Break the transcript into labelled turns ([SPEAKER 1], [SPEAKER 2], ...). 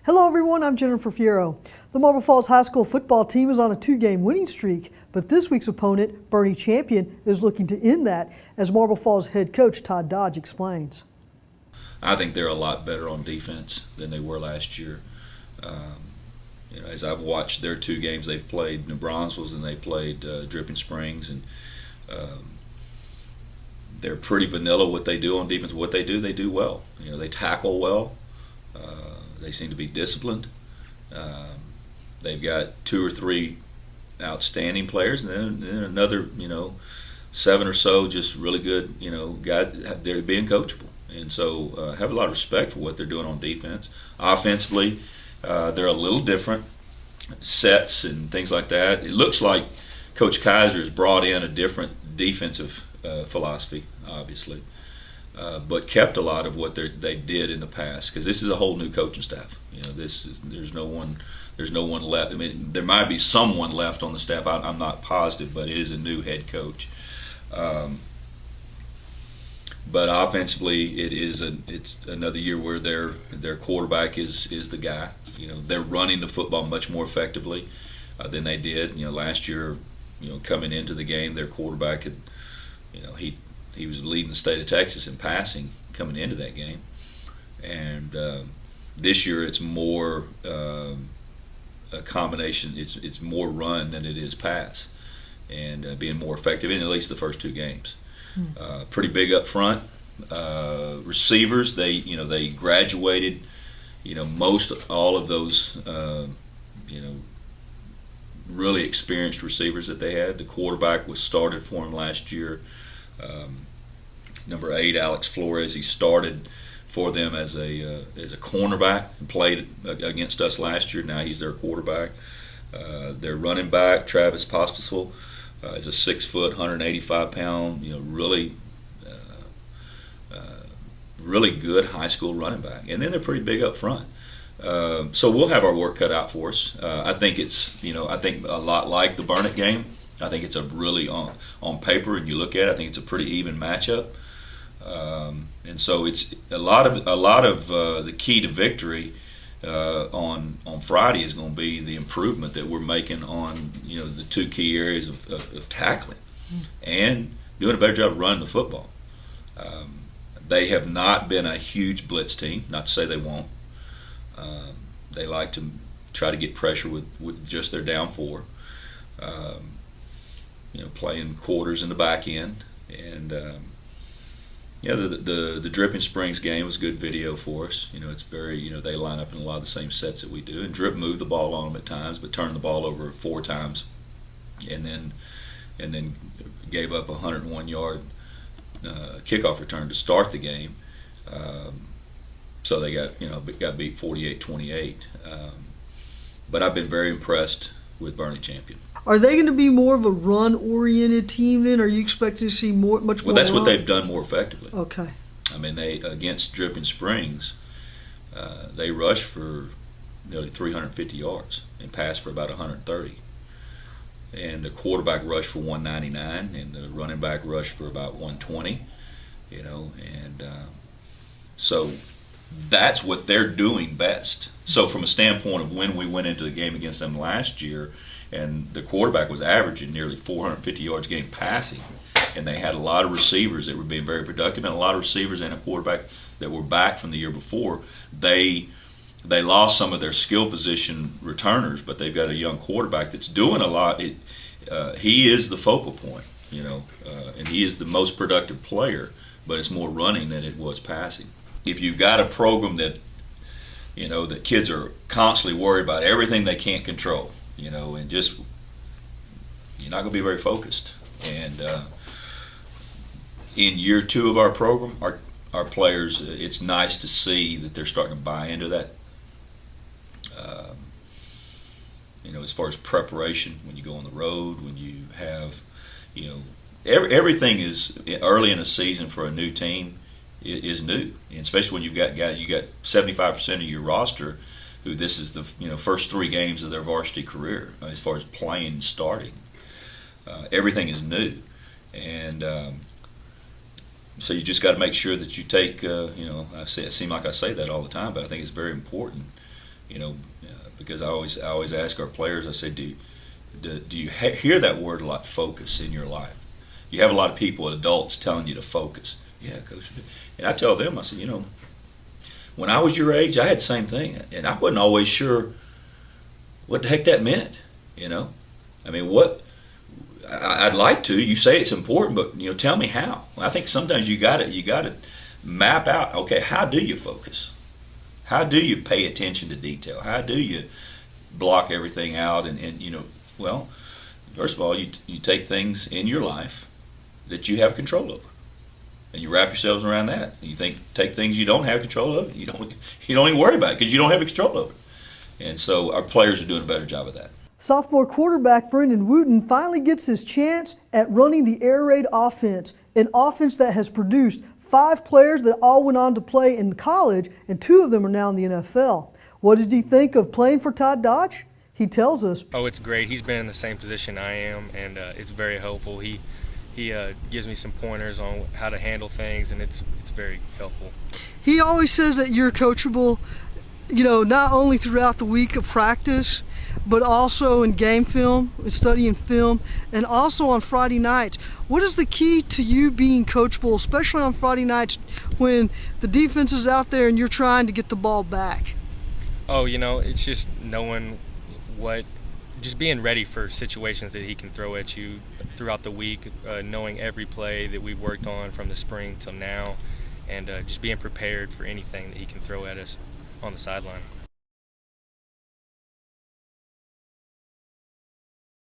[SPEAKER 1] Hello everyone, I'm Jennifer Fierro. The Marble Falls High School football team is on a 2-game winning streak, but this week's opponent, Boerne Champion, is looking to end that, as Marble Falls head coach Todd Dodge explains.
[SPEAKER 2] I think they're a lot better on defense than they were last year. As I've watched their 2 games they've played, New Braunfels and they played Dripping Springs, and they're pretty vanilla what they do on defense. What they do well. They tackle well. They seem to be disciplined. They've got 2 or 3 outstanding players, and then another, 7 or so just really good, guys. They're being coachable, and so have a lot of respect for what they're doing on defense. Offensively, they're a little different, sets and things like that. It looks like Coach Kaiser has brought in a different defensive philosophy, obviously. But kept a lot of what they did in the past, because this is a whole new coaching staff. There's no one left. I mean, there might be someone left on the staff. I'm not positive, but it is a new head coach. But offensively, it's another year where their quarterback is the guy. They're running the football much more effectively than they did. Last year, coming into the game, their quarterback had, he was leading the state of Texas in passing coming into that game, and this year it's more a combination. It's more run than it is pass, and being more effective in at least the first 2 games. Pretty big up front. Receivers, they graduated. Most all of those really experienced receivers that they had. The quarterback was started for him last year. Number 8, Alex Flores, he started for them as a cornerback and played against us last year. Now he's their quarterback. Their running back, Travis Pospisil, is a 6 foot, 185 pound, really good high school running back. And then they're pretty big up front. So we'll have our work cut out for us. I think it's, I think a lot like the Burnett game. I think it's a really, on paper, and you look at it, I think it's a pretty even matchup. And so it's a lot of the key to victory on Friday is going to be the improvement that we're making on the 2 key areas of tackling and doing a better job of running the football. They have not been a huge blitz team. Not to say they won't. They like to try to get pressure with just their down 4. Playing quarters in the back end, and the Dripping Springs game was good video for us. It's very, they line up in a lot of the same sets that we do, and Drip moved the ball on them at times, but turned the ball over 4 times, and then gave up a 101-yard kickoff return to start the game. So they got beat 48-28. But I've been very impressed with Boerne Champion.
[SPEAKER 1] Are they going to be more of a run-oriented team then? Are you expecting to see much more?
[SPEAKER 2] Well, that's what they've done more effectively.
[SPEAKER 1] Okay.
[SPEAKER 2] I mean, they against Dripping Springs, they rushed for nearly 350 yards and passed for about 130. And the quarterback rushed for 199, and the running back rushed for about 120. So that's what they're doing best. So from a standpoint of when we went into the game against them last year, and the quarterback was averaging nearly 450 yards a game passing, and they had a lot of receivers that were being very productive, and a lot of receivers and a quarterback that were back from the year before. They lost some of their skill position returners, but they've got a young quarterback that's doing a lot. He is the focal point, and he is the most productive player, but it's more running than it was passing. If you've got a program that that kids are constantly worried about everything they can't control, and just you're not going to be very focused. And in year 2 of our program, our players, it's nice to see that they're starting to buy into that. As far as preparation, when you go on the road, when you have, everything is early in a season for a new team is new, and especially when you got 75% of your roster who this is the first 3 games of their varsity career as far as playing and starting. Everything is new, and so you just got to make sure that you take. I seem like I say that all the time, but I think it's very important Because I always ask our players. I say, do you hear that word a lot? Focus in your life. You have a lot of people, adults, telling you to focus. Yeah, coach. And I tell them, I say, when I was your age, I had the same thing, and I wasn't always sure what the heck that meant. I mean, what I'd like to. You say it's important, but tell me how. I think sometimes you got to map out. Okay, how do you focus? How do you pay attention to detail? How do you block everything out? Well, first of all, you take things in your life that you have control over, and you wrap yourselves around that. You take things you don't have control over. You don't even worry about it because you don't have control over it. And so our players are doing a better job of that.
[SPEAKER 1] Sophomore quarterback Brennen Wooten finally gets his chance at running the air raid offense, an offense that has produced 5 players that all went on to play in college, and 2 of them are now in the NFL. What does he think of playing for Todd Dodge? He tells us.
[SPEAKER 3] Oh, it's great. He's been in the same position I am, and it's very helpful. He gives me some pointers on how to handle things, and it's very helpful.
[SPEAKER 1] He always says that you're coachable, not only throughout the week of practice, but also in game film, and studying film, and also on Friday nights. What is the key to you being coachable, especially on Friday nights when the defense is out there and you're trying to get the ball back?
[SPEAKER 3] Oh, it's just knowing just being ready for situations that he can throw at you throughout the week, knowing every play that we've worked on from the spring till now, and just being prepared for anything that he can throw at us on the sideline.